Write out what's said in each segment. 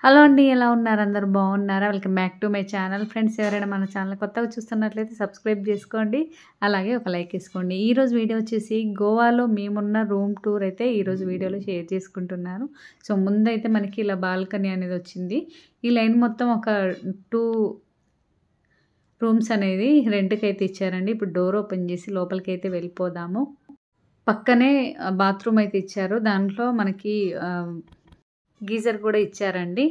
Hello అండి, ఎలా ఉన్నారు? అందరూ బాగున్నారా? Welcome back to my channel. Friends, ఎవరైనా మన ఛానల్ కొత్తగా చూస్తున్నట్లయితే సబ్స్క్రైబ్ చేసుకోండి, అలాగే ఒక లైక్ వేసుకోండి. ఈరోజు వీడియో వచ్చేసి గోవాలో మేమున్న రూమ్ టూర్ అయితే ఈరోజు వీడియోలో షేర్ చేసుకుంటున్నాను. సో ముందైతే మనకి ఇలా బాల్కనీ అనేది వచ్చింది. ఈ లైన్ మొత్తం ఒక 2 రూమ్స్ అనేది రెంట్కి అయితే ఇచ్చారండి. ఇప్పుడు డోర్ ఓపెన్ చేసి లోపలికి అయితే వెళ్ళిపోదాము. పక్కనే బాత్రూమ్ అయితే ఇచ్చారు. దాంట్లో మనకి గీజర్ కూడా ఇచ్చారండి.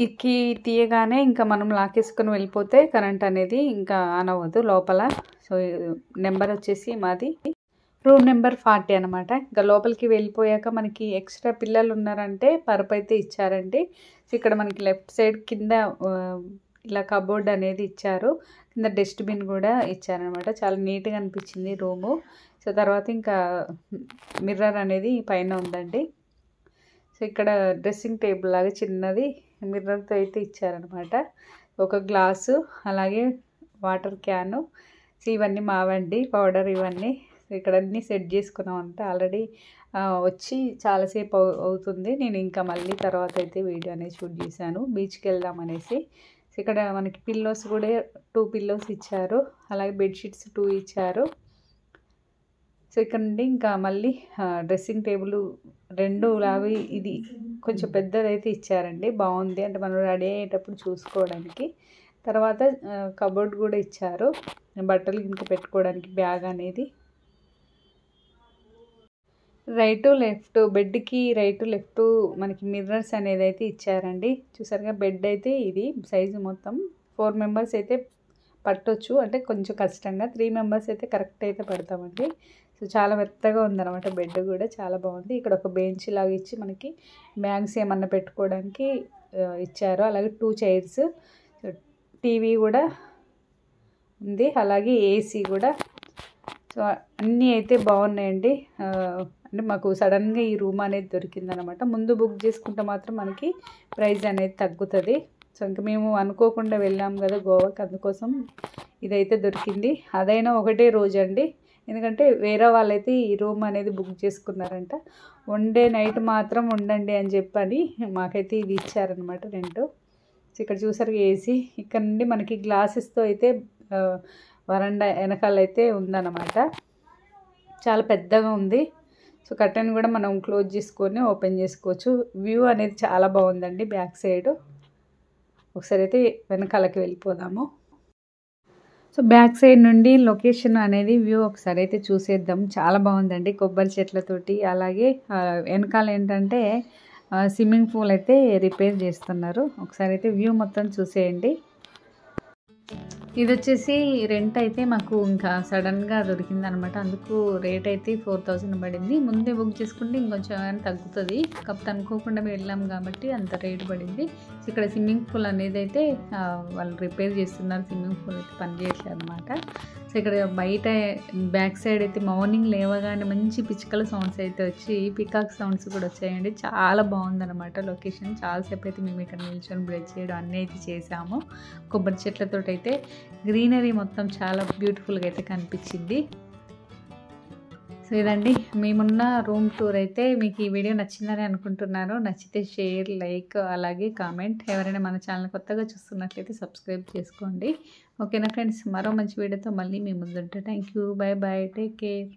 ఇక్కి తీయగానే ఇంకా మనం లాకేసుకొని వెళ్ళిపోతే కరెంట్ అనేది ఇంకా ఆన్ అవ్వదు లోపల. సో నెంబర్ వచ్చేసి మాది రూమ్ నెంబర్ 40 అనమాట. ఇంకా లోపలికి వెళ్ళిపోయాక మనకి ఎక్స్ట్రా పిల్లలు ఉన్నారంటే పరుపు అయితే ఇచ్చారండి. సో ఇక్కడ మనకి లెఫ్ట్ సైడ్ కింద ఇలా కబోర్డ్ అనేది ఇచ్చారు. కింద డస్ట్బిన్ కూడా ఇచ్చారనమాట. చాలా నీట్గా అనిపించింది రూము. సో తర్వాత ఇంకా మిర్రర్ అనేది పైన ఉందండి. సో ఇక్కడ డ్రెస్సింగ్ టేబుల్ లాగా చిన్నది మిర్రర్తో అయితే ఇచ్చారనమాట. ఒక గ్లాసు, అలాగే వాటర్ క్యాను. సో ఇవన్నీ మావండి, పౌడర్ ఇవన్నీ. సో ఇక్కడ అన్నీ సెట్ చేసుకున్నామంట. ఆల్రెడీ వచ్చి చాలాసేపు అవుతుంది. నేను ఇంకా మళ్ళీ తర్వాత అయితే వీడియో అనేది షూట్ చేశాను, బీచ్కి వెళ్దాం అనేసి. సో ఇక్కడ మనకి పిల్లోస్ కూడా 2 పిల్లోస్ ఇచ్చారు, అలాగే బెడ్షీట్స్ 2 ఇచ్చారు. సో ఇక్కడ నుండి ఇంకా మళ్ళీ డ్రెస్సింగ్ టేబుల్ 2 లాగా ఇది కొంచెం పెద్దదైతే ఇచ్చారండి. బాగుంది, అంటే మనం రెడీ అయ్యేటప్పుడు చూసుకోవడానికి. తర్వాత కబోర్డ్ కూడా ఇచ్చారు, బట్టలు ఇంకా పెట్టుకోవడానికి బ్యాగ్ అనేది. రైటు లెఫ్ట్ బెడ్కి రైటు లెఫ్ట్ మనకి మిర్రర్స్ అనేది అయితే ఇచ్చారండి. చూసారుగా బెడ్ అయితే ఇది సైజు మొత్తం 4 మెంబర్స్ అయితే పట్టొచ్చు, అంటే కొంచెం కష్టంగా. 3 మెంబర్స్ అయితే కరెక్ట్ అయితే పడతామండి. సో చాలా మెత్తగా ఉందన్నమాట. బెడ్ కూడా చాలా బాగుంది. ఇక్కడ ఒక బెంచ్ లాగా ఇచ్చి మనకి బ్యాగ్స్ ఏమన్నా పెట్టుకోవడానికి ఇచ్చారు. అలాగే 2 చైర్స్, టీవీ కూడా ఉంది, అలాగే ఏసీ కూడా. సో అన్నీ అయితే బాగున్నాయండి. అంటే మాకు సడన్గా ఈ రూమ్ అనేది దొరికిందనమాట. ముందు బుక్ చేసుకుంటే మాత్రం మనకి ప్రైస్ అనేది తగ్గుతుంది. సో ఇంకా మేము అనుకోకుండా వెళ్ళాం కదా గోవాకి, అందుకోసం ఇదైతే దొరికింది. అదైనా ఒకటే రోజు అండి, ఎందుకంటే వేరే వాళ్ళైతే ఈ రూమ్ అనేది బుక్ చేసుకున్నారంట. 1 డే నైట్ మాత్రం ఉండండి అని చెప్పని మాకైతే ఇది ఇచ్చారనమాట రెంట్. సో ఇక్కడ చూసారు ఏసీ. ఇక్కడ నుండి మనకి గ్లాసెస్తో అయితే వరండా వెనకాలైతే ఉందన్నమాట. చాలా పెద్దగా ఉంది. సో కర్టెన్ కూడా మనం క్లోజ్ చేసుకొని ఓపెన్ చేసుకోవచ్చు. వ్యూ అనేది చాలా బాగుందండి బ్యాక్ సైడ్. ఒకసారి అయితే వెనకాలకి వెళ్ళిపోదాము. సో బ్యాక్ సైడ్ నుండి లొకేషన్ అనేది వ్యూ ఒకసారి అయితే చూసేద్దాం. చాలా బాగుందండి, కొబ్బరి చెట్లతోటి. అలాగే వెనకాల ఏంటంటే స్విమ్మింగ్ పూల్ అయితే రిపేర్ చేస్తున్నారు. ఒకసారి అయితే వ్యూ మొత్తం చూసేయండి. ఇది వచ్చేసి రెంట్ అయితే మాకు ఇంకా సడన్గా దొరికిందనమాట. అందుకు రేట్ అయితే 4000 పడింది. ముందే బుక్ చేసుకుంటే ఇంకొంచెం ఏమైనా తగ్గుతుంది, కాకపోతే అనుకోకుండా వెళ్ళాం కాబట్టి అంత రేటు పడింది. సో ఇక్కడ స్విమ్మింగ్ పూల్ అనేది అయితే వాళ్ళు రిపేర్ చేస్తున్నారు. స్విమ్మింగ్ పూల్ అయితే పనిచేయట్లేదు అనమాట. సో ఇక్కడ బయట బ్యాక్ సైడ్ అయితే మార్నింగ్ లేవగానే మంచి పిచ్చుకల సౌండ్స్ అయితే వచ్చి పికాక్ సౌండ్స్ కూడా వచ్చాయండి. చాలా బాగుందన్నమాట లొకేషన్. చాలాసేపు అయితే మేము ఇక్కడ నిల్చొని బ్రెడ్ చేయడం అన్నీ అయితే చేసాము. కొబ్బరి చెట్లతో అయితే గ్రీనరీ మొత్తం చాలా బ్యూటిఫుల్గా అయితే కనిపించింది. సో ఇదండి మేమున్న రూమ్ టూర్ అయితే. మీకు ఈ వీడియో నచ్చిందని అనుకుంటున్నాను. నచ్చితే షేర్, లైక్, అలాగే కామెంట్. ఎవరైనా మన ఛానల్ కొత్తగా చూస్తున్నట్లయితే సబ్స్క్రైబ్ చేసుకోండి. ఓకేనా ఫ్రెండ్స్, మరో మంచి వీడియోతో మళ్ళీ మీ ముందుంటే. Thank you, bye bye, take care.